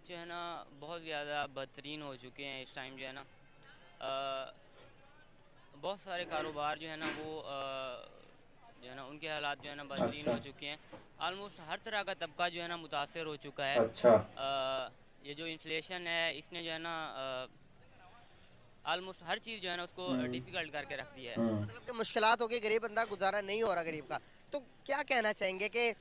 हालात जो है ना बहुत ज़्यादा बदतरीन हो चुके हैं इस टाइम जो है ना। अ, बहुत सारे कारोबार जो है ना वो जो है ना उनके हालात जो है ना बदतरीन अच्छा। हो चुके हैं। ऑलमोस्ट हर तरह का तबका जो है ना मुतासर हो चुका है। अच्छा। ये जो इन्फ्लेशन है इसने जो है ना ऑलमोस्ट हर चीज़ जो है ना उसको हम्म। डिफ़िकल्ट करके रख दिया है। हम्म। मतलब कि मुश्किलात हो गई, गरीब बंदा गुजारा नहीं हो रहा गरीब का। तो क्या कहना चाहेंगे कि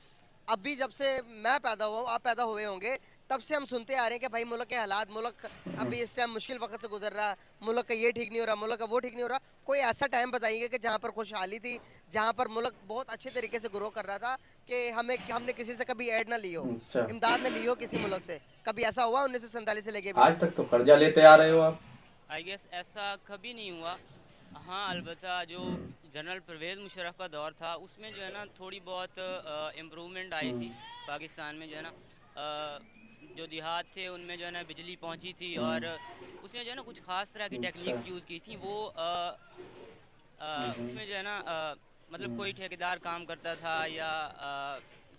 अभी जब से मैं पैदा हुआ हूँ, आप पैदा हुए होंगे, तब से हम सुनते आ रहे हैं कि भाई मुल्क के हालात, मुल्क हम्म। अभी इस टाइम मुश्किल वक्त से गुजर रहा, मुल्क का ये ठीक नहीं हो रहा, मुल्क का वो ठीक नहीं हो रहा। कोई ऐसा टाइम बताइए कि जहाँ पर खुशहाली थी, जहाँ पर मुल्क बहुत अच्छे तरीके से ग्रो कर रहा था, कि हमने किसी से कभी ऐड ना ली हो, अच्छा। इमदाद ना ली हो किसी मुल्क से। कभी ऐसा हुआ 1947 से लेके अभी तक? आज तक तो कर्जा लेते आ रहे हो आप। आई गेस ऐसा कभी नहीं हुआ। हाँ, अलबत्ता जो हम्म। जनरल परवेज़ मुशर्रफ का दौर था उसमें जो है ना थोड़ी बहुत इम्प्रूवमेंट आई हम्म। थी पाकिस्तान में जो है ना। जो देहात थे उनमें जो है ना बिजली पहुंची थी हम्म। और उसने जो है ना कुछ ख़ास तरह की अच्छा। टेक्निक्स यूज़ की थी। वो हम्म। उसमें जो है ना मतलब हम्म। कोई ठेकेदार काम करता था या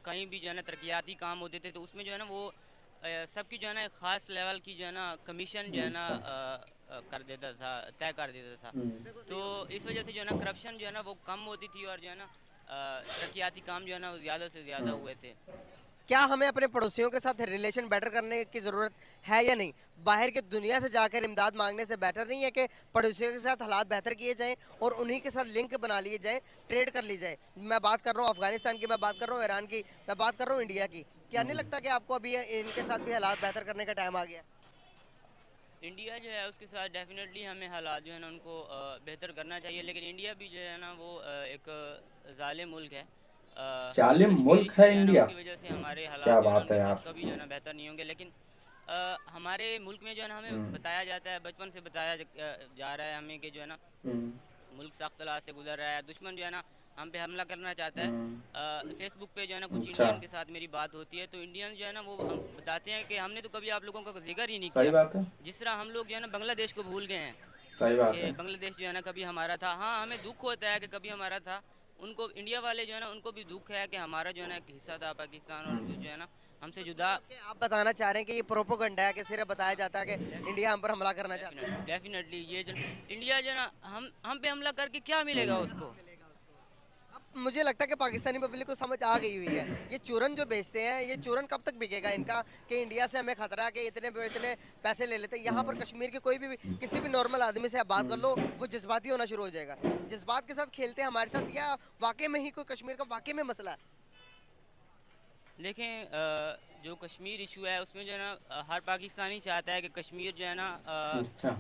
कहीं भी जो है ना तरक्याती काम होते थे तो उसमें जो है ना वो सबकी जो है ना एक ख़ास लेवल की जो है ना कमीशन जो है ना अच्छा। कर देता था, तय कर देता था। बिल्कुल तो सही बात इस वजह से जो है ना करप्शन जो है ना वो कम होती थी और जो है ना तरक्याती काम जो है ना वो ज़्यादा से है। ज़्यादा हुए थे। क्या हमें अपने पड़ोसियों के साथ रिलेशन बेटर करने की ज़रूरत है या नहीं? बाहर की दुनिया से जाकर इमदाद मांगने से बेटर नहीं है कि पड़ोसियों के साथ हालात बेहतर किए जाएं और उन्हीं के साथ लिंक बना लिए जाएं, ट्रेड कर ली जाए? मैं बात कर रहा हूँ अफगानिस्तान की, मैं बात कर रहा हूँ ईरान की, मैं बात कर रहा हूँ इंडिया की। क्या नहीं हम्म। लगता कि आपको अभी इनके साथ भी हालात बेहतर करने का टाइम आ गया? इंडिया जो है उसके साथ डेफिनेटली हमें हालात जो है ना उनको बेहतर करना चाहिए, लेकिन इंडिया भी जो है ना वो एक ज़ालिम मुल्क है। जालिम कश्मीर मुल्क इशू है जो है ना इंडिया। उसकी वजह से हमारे क्या हालात जो है ना बात है उनके साथ यार। कभी जो है ना बेहतर नहीं होंगे। लेकिन हमारे मुल्क में जो है ना हमें हम्म। बताया जाता है, बचपन से बताया जा रहा है हमें कि जो है ना हम्म। मुल्क सख्त हालात से गुजर रहा है, दुश्मन जो है ना हम पे हमला करना चाहता है। हम्म। फेसबुक पे जो है ना कुछ अच्छा। इंडियन के साथ मेरी बात होती है तो इंडियन जो है ना वो हम बताते हैं कि हमने तो कभी आप लोगों का जिक्र ही नहीं सही किया। बात है। जिस तरह हम लोग जो है ना बांग्लादेश को भूल गए हैं सही बात कि है। बांग्लादेश जो है ना कभी हमारा था। हाँ, हमें दुख होता है कि कभी हमारा था। उनको इंडिया वाले जो है ना उनको भी दुख है कि हमारा जो है ना एक हिस्सा था पाकिस्तान और जो है ना हमसे जुदा। मतलब कि आप बताना चाह रहे हैं कि ये प्रोपोगंडा है, कि सिर्फ बताया जाता है कि इंडिया हम पर हमला करना चाहता है? डेफिनेटली ये जो इंडिया जो है ना हम पे हमला करके क्या मिलेगा हम्म। उसको। मिलेगा उसको। अब मुझे लगता है कि पाकिस्तानी पब्लिक को समझ आ गई हुई है, ये चूरन जो बेचते हैं, ये चूरन कब तक बिकेगा इनका, कि इंडिया से हमें खतरा है कि इतने इतने पैसे ले लेते हैं। यहाँ पर कश्मीर के कोई भी किसी भी नॉर्मल आदमी से आप बात कर लो, वो जज्बाती होना शुरू हो जाएगा। जज्बात के साथ खेलते हैं हमारे साथ, या वाकई में ही कोई कश्मीर का वाकई में मसला है? देखें जो कश्मीर इशू है उसमें जो है ना हर पाकिस्तानी चाहता है कि कश्मीर जो है ना अच्छा।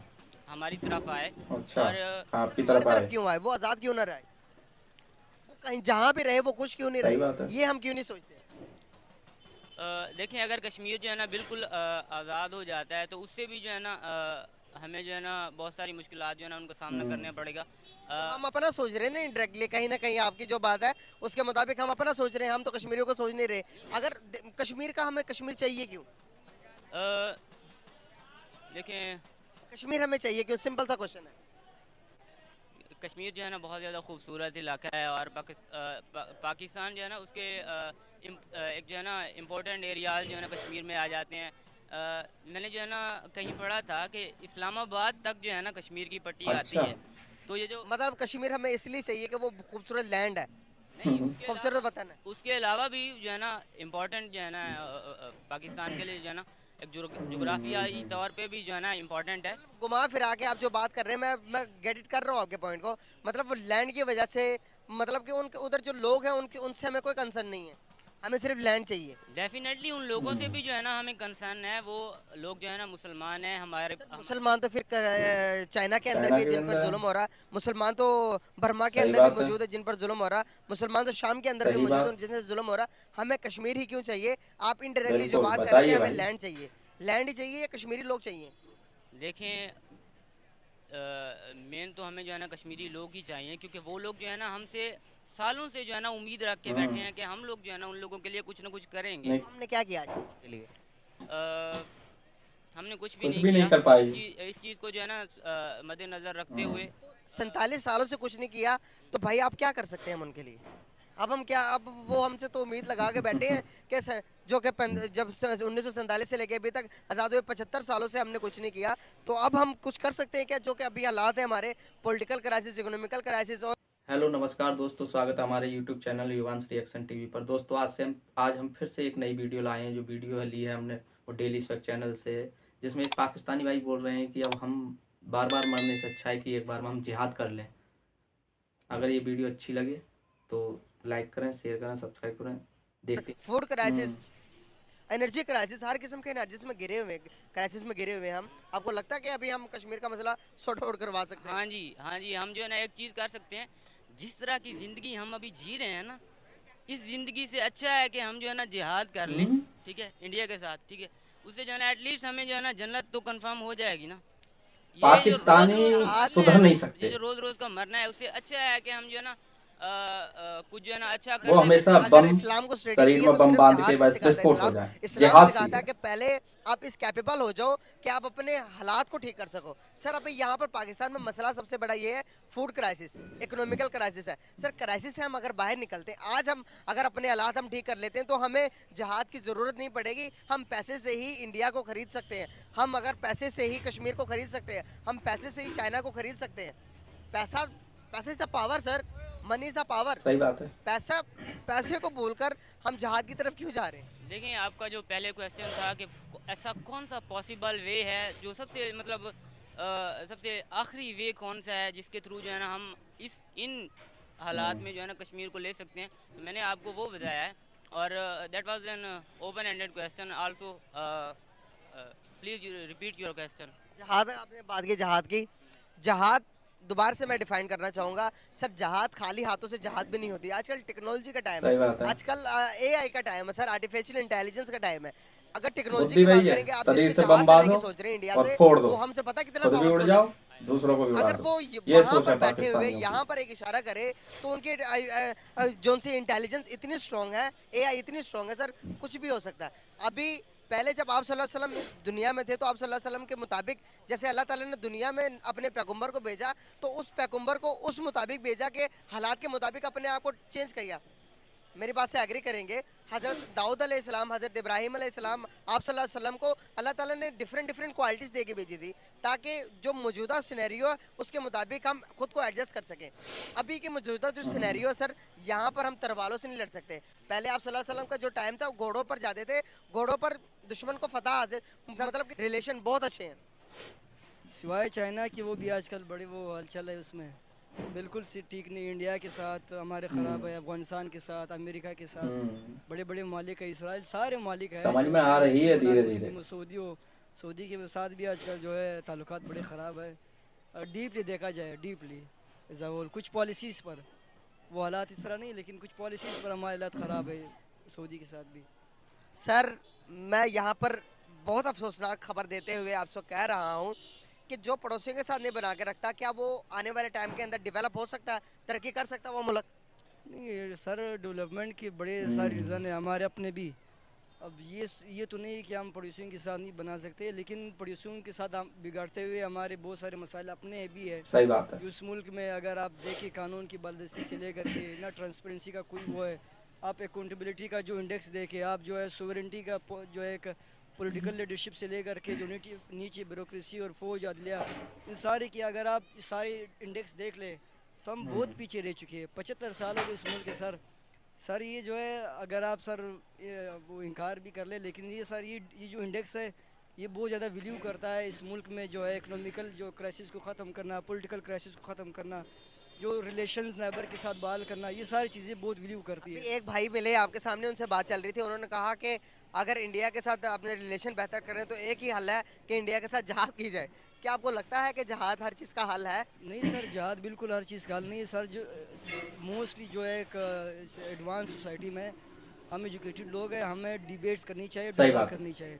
हमारी तरफ आए। अच्छा। और फिर आपकी हमारी तरफ तरफ आए। क्यों आए? वो आज़ाद क्यों ना रहे? वो कहीं जहाँ भी रहे वो खुश क्यों नहीं सही रहे? बात है। ये हम क्यों नहीं सोचते? देखें अगर कश्मीर जो है ना बिल्कुल आज़ाद हो जाता है तो उससे भी जो है ना हमें जो है ना बहुत सारी मुश्किलात जो है ना उनका सामना हम्म। करना पड़ेगा। तो अ, हम अपना सोच रहे हैं ना, इनडायरेक्टली कहीं ना कहीं आपकी जो बात है उसके मुताबिक हम अपना सोच रहे हैं, हम तो कश्मीरियों को सोच नहीं रहे। अगर कश्मीर का, हमें कश्मीर चाहिए क्यों? अ, देखें कश्मीर हमें चाहिए क्यों? सिंपल सा क्वेश्चन है। कश्मीर जो है ना बहुत ज़्यादा खूबसूरत इलाका है और पाकिस्तान जो है ना उसके एक जो है ना इम्पोर्टेंट एरियाज जो है ना कश्मीर में आ जाते हैं। मैंने जो है ना कहीं पढ़ा था कि इस्लामाबाद तक जो है ना कश्मीर की पट्टी आती अच्छा। है। तो ये जो मतलब कश्मीर हमें इसलिए चाहिए कि वो खूबसूरत लैंड है, नहीं खूबसूरत वतन है। उसके अलावा भी जो है ना इम्पोर्टेंट जो है ना पाकिस्तान के लिए जो है ना एक जोग्राफियाई तौर पे भी जो है ना इम्पोर्टेंट है। मतलब घुमा फिरा के आप जो बात कर रहे हैं, मैं गेट इट कर रहा हूँ आपके पॉइंट को। मतलब वो लैंड की वजह से, मतलब कि उनके उधर जो लोग हैं उनके, उनसे हमें कोई कंसर्न नहीं है, हमें सिर्फ लैंड चाहिए। डेफिनेटली उन लोगों से भी जो है ना हमें कंसर्न है। वो लोग जो है ना मुसलमान हैं हमारे सर मुसलमान तो फिर चाइना के अंदर चाइना भी है के जिन पर अंदर है। जुल्म हो रहा है, मुसलमान तो बर्मा के सही अंदर भी बात है। मौजूद है जिन पर जुल्म हो रहा है, मुसलमान तो शाम के अंदर भी सही मौजूद है बात। जिनसे जुल्म हो रहा है। हमें कश्मीर ही क्यों चाहिए? आप इनडायरेक्टली जो बिल्कुल बात कर रहे थे, बताइए हमें भाई। लैंड चाहिए। लैंड ही चाहिए या कश्मीरी लोग चाहिए? देखें मेन तो हमें जो है ना कश्मीरी लोग ही चाहिए, क्योंकि वो लोग जो है ना हमसे सालों से जो है ना उम्मीद रख के बैठे हम्म। हैं कि हम लोग जो है ना उन लोगों के लिए कुछ ना कुछ करेंगे। नहीं। तो हमने क्या किया आज तक उनके लिए? अ, हमने कुछ भी कुछ नहीं भी नहीं किया। कर पाई। इस चीज़ को जो है ना मद्देनज़र रखते हम्म। हुए 47 सालों से कुछ नहीं किया, तो भाई आप क्या कर सकते हैं हम उनके लिए? अब हम क्या, अब वो हमसे तो उम्मीद लगा के बैठे हैं कि जो कि जब 1947 से लेके अभी तक आज़ाद हुए 75 सालों से हमने कुछ नहीं किया, तो अब हम कुछ कर सकते हैं क्या? जो कि अभी हालात है हमारे, पॉलिटिकल क्राइसिस, इकोनॉमिकल क्राइसिस और हेलो नमस्कार दोस्तों, स्वागत है हमारे YouTube channel Yuvansh reaction TV पर। दोस्तों आज हम फिर से एक नई वीडियो लाए हैं। जो वीडियो है ली है हमने वो डेली स्वेक चैनल से है, जिसमें एक पाकिस्तानी भाई बोल रहे हैं कि अब हम बार बार मरने से अच्छा है कि एक बार में हम जिहाद कर लें। अगर ये वीडियो अच्छी लगे तो लाइक करें, शेयर करें, सब्सक्राइब करें। देखते फूड क्राइसिस, एनर्जी क्राइसिस, हर किस्म के एनर्जीज में गिरे हुए, क्राइसिस में गिरे हुए हैं हम। आपको लगता है कि अभी हम कश्मीर का मसला सॉर्ट आउट करवा सकते हैं? हाँ जी, हम जो है ना एक चीज़ कर सकते हैं। जिस तरह की ज़िंदगी हम अभी जी रहे हैं ना, इस ज़िंदगी से अच्छा है कि हम जो है ना जिहाद कर लें, ठीक है, इंडिया के साथ, ठीक है। उससे जो है ना एटलीस्ट हमें जो है ना जन्नत तो कंफर्म हो जाएगी ना। ये जो पाकिस्तानी रोज़ रोज़ का मरना सुधर है ना, नहीं ये सकते। जो रोज़ रोज़ का मरना है, उससे अच्छा है कि हम जो है ना कुछ जो है ना अच्छा वो करते हमेशा करते अगर बम इस्लाम को स्टडी की शरीर है में तो बम सिर्फ बांध के जहाद नहीं बस सिखाता विस्फोट हो इस्लाम। जाए, इस्लाम जिहाद सिखाता है सीखे। कि पहले आप इस कैपेबल हो जाओ कि आप अपने हालात को ठीक कर सको। सर अभी यहाँ पर पाकिस्तान में मसला सबसे बड़ा ये है, फूड क्राइसिस, इकोनॉमिकल क्राइसिस है। सर क्राइसिस से हम अगर बाहर निकलते हैं, आज हम अगर अपने हालात हम ठीक कर लेते हैं तो हमें जहाद की ज़रूरत नहीं पड़ेगी। हम पैसे से ही इंडिया को खरीद सकते हैं, हम अगर पैसे से ही कश्मीर को खरीद सकते हैं, हम पैसे से ही चाइना को खरीद सकते हैं। पैसा, पैसा is the power sir, money is the power. सही बात है। पैसा, पैसे को भूलकर हम जहाद की तरफ क्यों जा रहे हैं? देखें, आपका जो पहले क्वेश्चन था कि ऐसा कौन सा पॉसिबल वे है जो सबसे मतलब सबसे आखिरी वे कौन सा है जिसके थ्रू जो है ना हम इन हालात में जो है ना कश्मीर को ले सकते हैं। तो मैंने आपको वो बताया है, और that was an open ended question also. Please repeat your question. जहाद, आपने बात की जहाद की, जहाद दोबारा से मैं डिफाइन करना चाहूँगा। सर जहाद खाली हाथों से जहाद भी नहीं होती। आजकल टेक्नोलॉजी का टाइम है, सही बात है। आजकल एआई का टाइम है सर, आर्टिफिशियल इंटेलिजेंस का टाइम है। अगर टेक्नोलॉजी बुद्धि की बात वही है, करेंगे, आप शरीर जिससे से बम जहाद करने की बांधो सोच रहे हैं इंडिया और से, फोड़ दो, वो हमसे पता कितना खुद भी उड़ पावरफुल है। जाओ, दूसरों को भी उड़ा अगर दो। वो ये वहां सोच पर है बैठे हुए पाकिस्तानियों की। यहाँ पर एक इशारा करे तो उनकी जो उनसे इंटेलिजेंस इतनी स्ट्रांग है, एआई इतनी स्ट्रांग है सर, कुछ भी हो सकता है। अभी पहले जब आप सल्लल्लाहु अलैहि वसल्लम दुनिया में थे तो आप सल्लल्लाहु अलैहि वसल्लम के मुताबिक जैसे अल्लाह ताला ने दुनिया में अपने पैगंबर को भेजा, तो उस पैगंबर को उस मुताबिक भेजा कि हालात के मुताबिक अपने आप को चेंज किया। मेरी बात से एग्री करेंगे। हज़रत दाऊद अलैहिस्सलाम, हज़रत इब्राहिम अलैहिस्सलाम, आप सल्लल्लाहु अलैहि वसल्लम को अल्लाह ताला ने डिफरेंट डिफरेंट क्वालिटीज़ दे के भेजी थी, ताकि जो मौजूदा सिनेरियो है उसके मुताबिक हम खुद को एडजस्ट कर सकें। अभी के मौजूदा जो सिनेरियो है सर, यहाँ पर हम तलवारों से नहीं लड़ सकते। पहले आप सल्लल्लाहु अलैहि वसल्लम का जो टाइम था, घोड़ों पर जाते थे, घोड़ों पर दुश्मन को फतह हासिल, मतलब रिलेशन बहुत अच्छे हैं। सिवाय चाइना की वो भी आजकल बड़ी वो हलचल है उसमें, बिल्कुल सी ठीक नहीं। इंडिया के साथ हमारे ख़राब है, अफगानिस्तान के साथ, अमेरिका के साथ, बड़े बड़े मालिक है, इसराइल, सारे मालिक है समझ जो में आ चाहे रही है मुस्लिम हो धीरे नॉन धीरे। मुस्लिम हो, सऊदी के साथ भी आजकल जो है ताल्लुकात बड़े ख़राब है। और डीपली देखा जाए, डीपली एज होल, कुछ पॉलिसीज़ पर, वो हालात इस तरह नहीं, लेकिन कुछ पॉलिसीज़ पर हमारे हालात ख़राब है सऊदी के साथ भी। सर मैं यहाँ पर बहुत अफसोसनाक खबर देते हुए आपसे कह रहा हूँ कि जो पड़ोसियों के साथ नहीं बना के रखता, क्या वो आने वाले टाइम के अंदर डेवलप हो सकता है, तरक्की कर सकता है वो मुल्क? नहीं सर, डेवलपमेंट के बड़े सारे रीज़न है हमारे अपने भी। अब ये तो नहीं कि हम पड़ोसियों के साथ नहीं बना सकते, लेकिन पड़ोसियों के साथ हम बिगाड़ते हुए हमारे बहुत सारे मसाइल अपने भी है। सही बात है। उस मुल्क में अगर आप देखिए, कानून की बालदस्ती से लेकर के ना ट्रांसपेरेंसी का कोई वो है, आप अकाउंटेबिलिटी का जो इंडेक्स देखे, आप जो है सोवरेंटी का जो एक पॉलिटिकल लीडरशिप से लेकर के जो नीचे ब्यूरोक्रेसी और फौज अदलिया, इन सारे की अगर आप सारे इंडेक्स देख ले तो हम बहुत पीछे रह चुके हैं। 75 सालों के इस मुल्क के सर ये जो है, अगर आप सर वो इनकार भी कर ले, लेकिन ये सर ये जो इंडेक्स है, ये बहुत ज़्यादा वैल्यू करता है इस मुल्क में जो है इकोनॉमिकल जो क्राइसिस को ख़त्म करना, पॉलिटिकल क्राइसिस को ख़त्म करना, जो रिलेशंस नेबर के साथ बहाल करना, ये सारी चीज़ें बहुत वैल्यू करती है। एक भाई मिले आपके सामने, उनसे बात चल रही थी, उन्होंने कहा कि अगर इंडिया के साथ अपने रिलेशन बेहतर करें तो एक ही हल है कि इंडिया के साथ जहाद की जाए। क्या आपको लगता है कि जहाद हर चीज़ का हल है? नहीं सर, जहाद बिल्कुल हर चीज़ का हल नहीं है सर। जो मोस्टली जो है एक एडवांस सोसाइटी में हम एजुकेटेड लोग हैं, हमें डिबेट्स करनी चाहिए, सही डिबेट बात है। करनी चाहिए।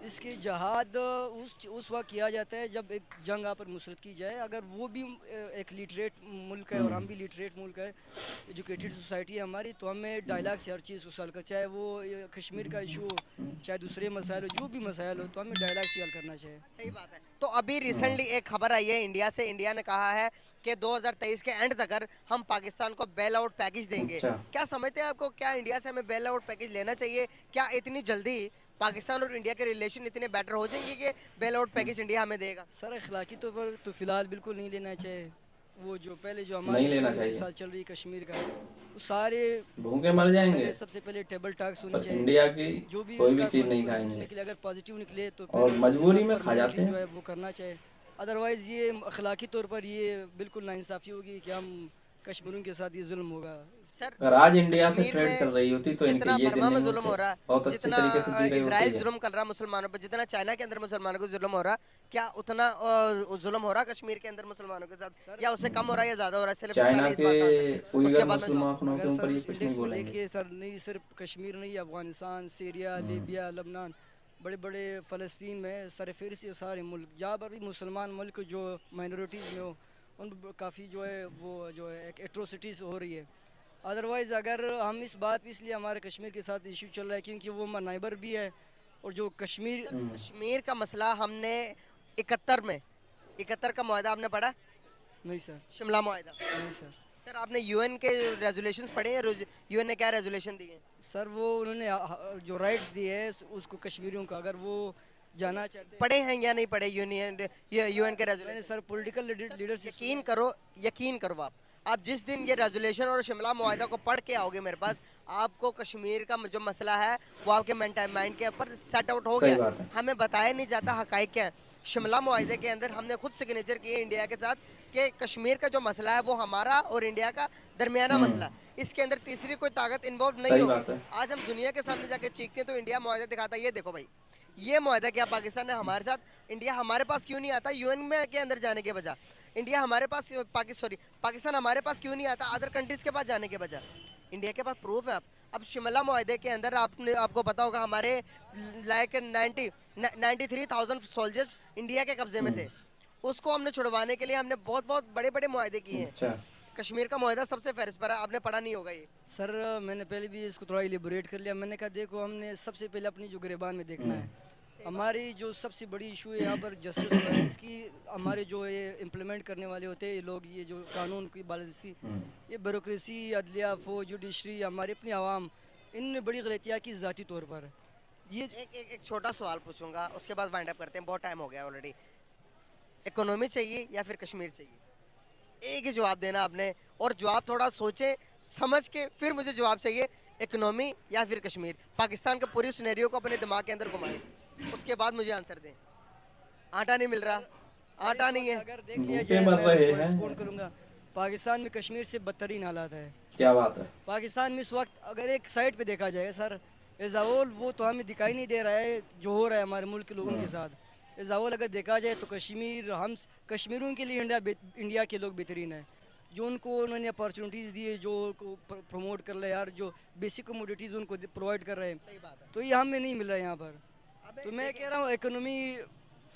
इसकी जहाद उस वक्त किया जाता है जब एक जंग आप पर मुसरत की जाए। अगर वो भी एक लिटरेट मुल्क है और हम भी लिटरेट मुल्क है, एजुकेटेड सोसाइटी है हमारी, तो हमें डायलॉग से हर चीज़ उस हल कर, चाहे वो कश्मीर का इशू हो, चाहे दूसरे मसाइल हो, जो भी मसाइल हो, तो हमें डायलॉग से हल करना चाहिए। सही बात है। तो अभी रिसेंटली एक खबर आई है इंडिया से, इंडिया ने कहा है कि 2023 के एंड तक हम पाकिस्तान को बेल आउट पैकेज देंगे। अच्छा। क्या समझते हैं आपको, क्या इंडिया से हमें बेल आउट पैकेज लेना चाहिए? क्या इतनी जल्दी पाकिस्तान और इंडिया के रिलेशन इतने बेटर हो जाएंगे कि बेल आउट पैकेज इंडिया हमें देगा? सर अखलाकी तौर पर तो फिलहाल बिल्कुल नहीं लेना चाहिए। वो जो पहले जो नहीं हमारे लेना के चाहिए। साथ चल रही कश्मीर का, वो सारे भूखे मर जाएंगे, सबसे पहले टेबल टॉक्स होनी पर चाहिए। इंडिया की जो भी कोई भी उसका चीज़ नहीं consequences खाएंगे निकले, अगर पॉजिटिव निकले तो और फिर मजबूरी उसके में साथ खा जाते permanently जो हैं। है वो करना चाहिए। अदरवाइज़ ये अखलाकी तौर पर ये बिल्कुल नाइंसाफ़ी होगी कि हम कश्मीरियों के साथ ये जुल्म होगा। सर अगर आज इंडिया से कश्मीर ट्रेड कर में रही होती तो इनके जितना ये बर्मा दिन में नहीं जुल्म हो होते, रहा है, बहुत अच्छे जितना तरीके से जी रही होती इजराइल है। जुल्म कर रहा है मुसलमानों पर, जितना चाइना के अंदर मुसलमानों को जुल्म हो रहा है, क्या उतना जुल्म हो रहा है कश्मीर के अंदर मुसलमानों के साथ, या उससे कम हो रहा है या ज्यादा हो रहा है? सिर्फ चाइना पहले इस के बात का आंसर, उसके उइगर बाद मैं जवाब मुसलमानों के अगर ऊपर सर ये उस कुछ नहीं इंडेक्स में बोलेंगे। देखिए सर, नहीं सिर्फ कश्मीर नहीं, अफ़गानिस्तान, सीरिया, लीबिया, लबनान, बड़े बड़े फ़लस्तीन में सरफेरस ये सारे मुल्क जहाँ पर भी मुसलमान मुल्क जो माइनॉरिटीज़ में हो, उन पर काफ़ी जो है वो जो है एक एट्रोसिटीज़ हो रही है। अदरवाइज़ अगर हम इस बात पे, इसलिए हमारे कश्मीर के साथ इशू चल रहा है क्योंकि वो हमारा नाइबर भी है, और जो कश्मीर कश्मीर का मसला हमने 71 का मुआहदा आपने पढ़ा? नहीं सर, शिमला मुआहदा। नहीं सर। सर आपने यूएन के रेजोल्यूशंस पढ़े हैं? यूएन ने क्या रेजोल्यूशन दिए हैं? सर वो उन्होंने जो राइट्स दिए है उसको कश्मीरियों को, अगर वो जाना चाहते हैं। पढ़े हैं या नहीं पढ़े यूएन के मैंने रेजोल्यूशन? सर पॉलिटिकल लीडरशिप यकीन करो आप जिस दिन ये रेजोल्यूशन और शिमला मुआहदा को पढ़ के आओगे मेरे पास, आपको कश्मीर का जो मसला है वो आपके माइंड के ऊपर सेट आउट हो सही गया। बात है। हमें बताया नहीं जाता हकाइक क्या है। शिमला मुआहदे के अंदर हमने खुद सिग्नेचर किए इंडिया के साथ कि कश्मीर का जो मसला है वो हमारा और इंडिया का दरमियाना मसला, इसके अंदर तीसरी कोई ताकत इन्वॉल्व नहीं सही होगी। बात है। आज हम दुनिया के सामने जाके चीखते हैं तो इंडिया मुआहदा दिखाता है, ये देखो भाई ये मुआहदा क्या पाकिस्तान ने हमारे साथ, इंडिया हमारे पास क्यों नहीं आता यूएन में के अंदर जाने के बजाय, इंडिया हमारे पास पाकिस्तान हमारे पास क्यों नहीं आता अदर कंट्रीज के पास जाने के बजाय? इंडिया के पास प्रूफ है। अब शिमला मुआहदे के अंदर आपको पता होगा हमारे लाइक 93,000 सोल्जर्स इंडिया के कब्जे में थे, उसको हमने छुड़वाने के लिए हमने बहुत बहुत बड़े बड़े मुआहदे किए हैं। अच्छा। कश्मीर का मुआहदा सबसे फहरिस्त पर है, आपने पढ़ा नहीं होगा ये। सर मैंने पहले भी इसको थोड़ा इलेबोरेट कर लिया। मैंने कहा देखो, हमने सबसे पहले अपनी जो गिरबान में देखना है, हमारी जो सबसे बड़ी इशू है यहाँ पर जस्टिस वायलेंस की। हमारे जो ये इम्प्लीमेंट करने वाले होते हैं ये लोग, ये जो कानून की बालादस्ती, ये ब्यूरोक्रेसी, अदलिया, फौज, जुडिशरी, हमारी अपनी आवाम, इनने बड़ी गलतियाँ की ज़ाती तौर पर। ये एक छोटा सवाल पूछूंगा, उसके बाद वाइंड अप करते हैं, बहुत टाइम हो गया ऑलरेडी। इकोनॉमी चाहिए या फिर कश्मीर चाहिए? एक ही जवाब देना आपने, और जवाब थोड़ा सोचे समझ के फिर मुझे जवाब चाहिए। इकोनॉमी या फिर कश्मीर? पाकिस्तान के पूरी सिनेरियो को अपने दिमाग के अंदर घुमाएं, उसके बाद मुझे आंसर दें। आटा नहीं मिल रहा, आटा नहीं है, अगर देख लिया भूखे जाए, मर मैं रहे तो हैं। रिस्पॉन्ड करूँगा। पाकिस्तान में कश्मीर से बदतरीन हालात है। क्या बात है। पाकिस्तान में इस वक्त अगर एक साइड पे देखा जाए सर, एजावल वो तो हमें दिखाई नहीं दे रहा है जो हो रहा है हमारे मुल्क के लोगों के साथ। एजावल अगर देखा जाए तो कश्मीर, हम कश्मीरियों के लिए इंडिया के लोग बेहतरीन है, जो उनको उन्होंने अपॉर्चुनिटीज़ दी है, जो प्रमोट कर रहे हैं यार, जो बेसिक कमोडिटीज़ उनको प्रोवाइड कर रहे हैं, तो ये हमें नहीं मिल रहा है यहाँ पर। तो मैं कह रहा हूँ इकोनॉमी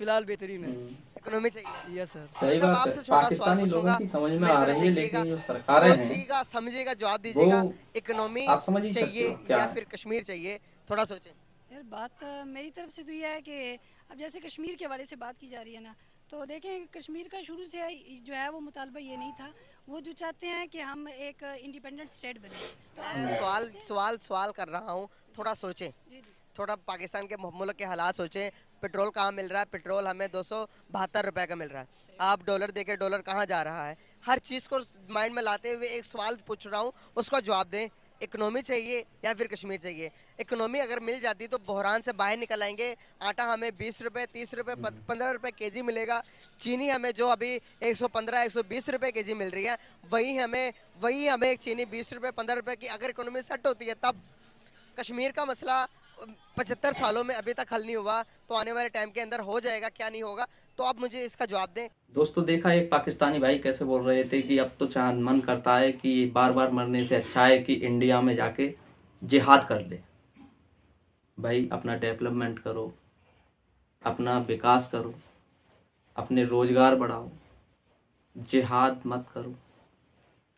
फिलहाल बेहतरीन है। इकोनॉमी चाहिए। Yes sir. सही बात है। आपसे छोटा सवाल पाकिस्तानी लोगों पूछूंगा, की समझ में मेरी आ तरफ रही है, देखिएगा, लेकिन जो सरकारें हैं सोचिएगा, समझिएगा, जवाब दीजिएगा। वो इकोनॉमी आप समझ ही सकते चाहिए हो क्या या है। फिर कश्मीर चाहिए? थोड़ा सोचें। यार बात मेरी तरफ से तो ये है कि अब जैसे कश्मीर के हवाले से बात की जा रही है ना, तो देखें कश्मीर का शुरू से जो है वो मुतालबा ये नहीं था। वो जो चाहते हैं कि हम एक इंडिपेंडेंट स्टेट बने। तो मैं सवाल कर रहा हूँ, थोड़ा सोचें, जी जी थोड़ा पाकिस्तान के मुल्क के हालात सोचें। पेट्रोल कहाँ मिल रहा है? पेट्रोल हमें 272 रुपए का मिल रहा है। आप डॉलर देके, डॉलर कहाँ जा रहा है? हर चीज़ को माइंड में लाते हुए एक सवाल पूछ रहा हूँ, उसका जवाब दें। इकोनॉमी चाहिए या फिर कश्मीर चाहिए? इकोनॉमी अगर मिल जाती तो बहरान से बाहर निकल आएंगे। आटा हमें 20 रुपये, 30 रुपये, 15 रुपये केजी मिलेगा। चीनी हमें जो अभी 115, 120 रुपये केजी मिल रही है, वही हमें एक चीनी 20 रुपये, 15 रुपये की अगर इकोनॉमी सेट होती है तब। कश्मीर का मसला 75 सालों में अभी तक हल नहीं हुआ, तो आने वाले टाइम के अंदर हो जाएगा, क्या नहीं होगा? तो आप मुझे इसका जवाब दें। दोस्तों देखा एक पाकिस्तानी भाई कैसे बोल रहे थे कि अब तो चाहे मन करता है कि बार बार मरने से अच्छा है कि इंडिया में जाके जिहाद कर ले। भाई अपना डेवलपमेंट करो, अपना विकास करो, अपने रोजगार बढ़ाओ, जिहाद मत करो।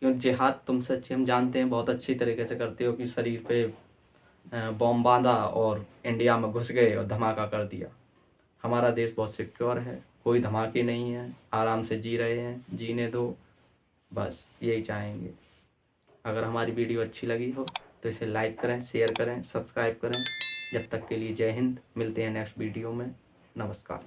क्यों जिहाद तुमसे अच्छी हम जानते हैं बहुत अच्छी तरीके से करते हो कि शरीर पे बॉम्ब बांधा और इंडिया में घुस गए और धमाका कर दिया। हमारा देश बहुत सिक्योर है, कोई धमाके नहीं है, आराम से जी रहे हैं, जीने दो, बस यही चाहेंगे। अगर हमारी वीडियो अच्छी लगी हो तो इसे लाइक करें, शेयर करें, सब्सक्राइब करें। जब तक के लिए जय हिंद। मिलते हैं नेक्स्ट वीडियो में। नमस्कार।